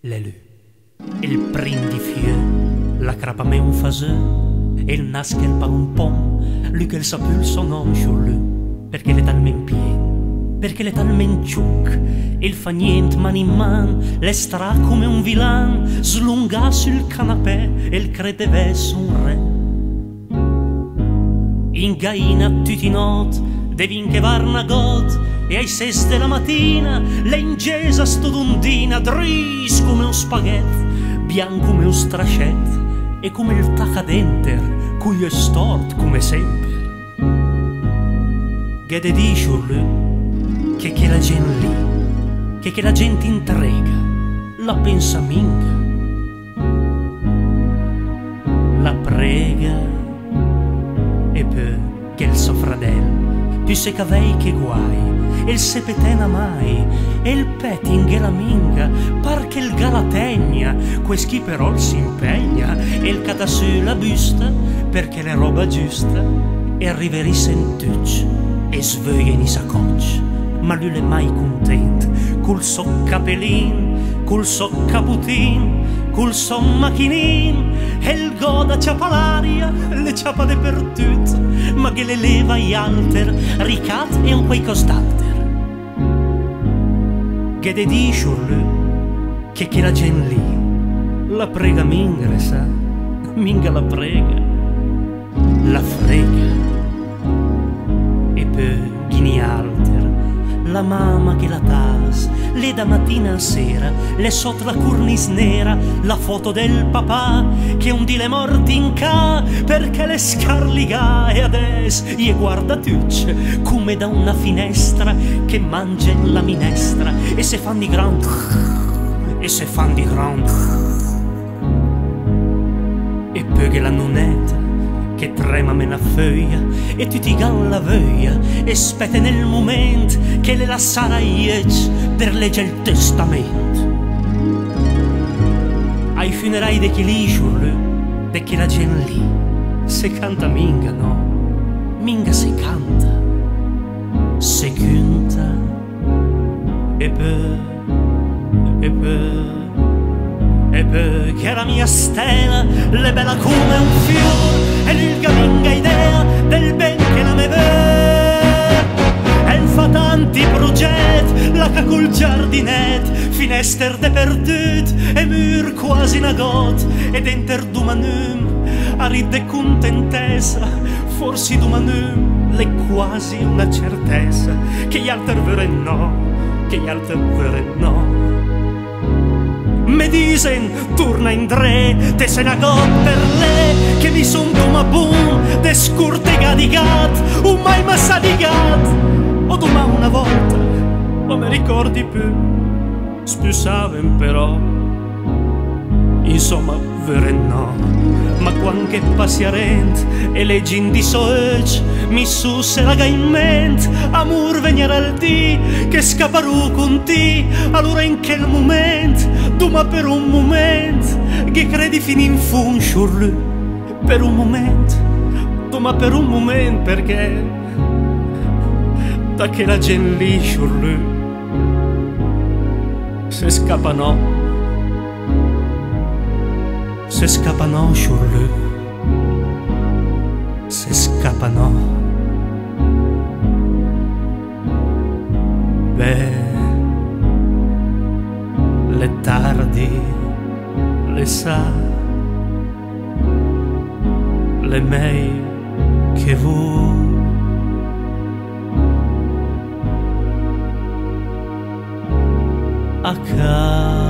l'élu. Il prim di fieu, la crapame un faseux, e il nascher par un pom, lui che s'appelle son nom sur lui, perché l'è talment pien, perché l'è talment ciuc, il fa nient man in man, l'estra come un vilan, slunga sul canapè, e il crede verso un re. In gaina tutti not, devin che varna god, e ai 6 della mattina, le ingesa stodondina, dris come un spaghetto, bianco come un stracet, e come il tacadenter, cui è stort come sempre. Gede dice lui che la gente lì, che la gente intrega, la pensa minga, la prega, e poi che il suo fratello, più se cavei che guai, e il sepetena mai, e il petting e la minga, par che il galategna, queschi però si impegna, e il catassù la busta, perché le roba giusta, e arriveri sentucci, e sveglia in i sacocci, ma lui l'è mai content, col so capelin, col so caputin, col so macchinin, e il goda ciapa l'aria, le ciapa dappertutto, ma che le leva gli alter, ricat e un quei cost'alter. Che de dice lui che la gente lì la prega minga, sa, minga la prega, la frega, e poi ghini alter, la mamma che la tas, le da mattina a sera, le sotto la cornice nera, la foto del papà che un di le morti in ca, perché le scarliga e adesso gli guarda tucce come da una finestra che mangia la minestra e se fan di grand, e se fan di grand, e poi che la nonnetta che trema mena feuia e tutti gan la voglia e spete nel momento che le la sarà iec per legge il testamento. Ai funerali de chi li giurle, de chi la gente lì, se canta minga no, minga se canta, se cunta, e poi che la mia stella le bella come un fiore e l'ilga minga idea del ben che la me ve e fa tanti progetti la che col giardinet finester de perdut e mur quasi nagot ed enter dumanum a ride contentesa forsi dumanum le quasi una certezza che gli alter vere no, che gli alter vere no. Me disen, torna in dre, te se na got per le, che mi son doma boom, de scurte gadigat, un mai massa di gat, o doma una volta, o me ricordi più, spusaven però, insomma, vere no. Ma quando che passiarent e leggi di soec mi susseraga in ment amor venire al dì che scapparu con ti allora in quel momento duma per un momento che credi fino in fondo sciurlu per un momento duma per un momento perché da che la gente lì sciurlu se scappano se scappano sciurlu, se scappano. Beh, le tardi, le sa, le mei che vu. A casa.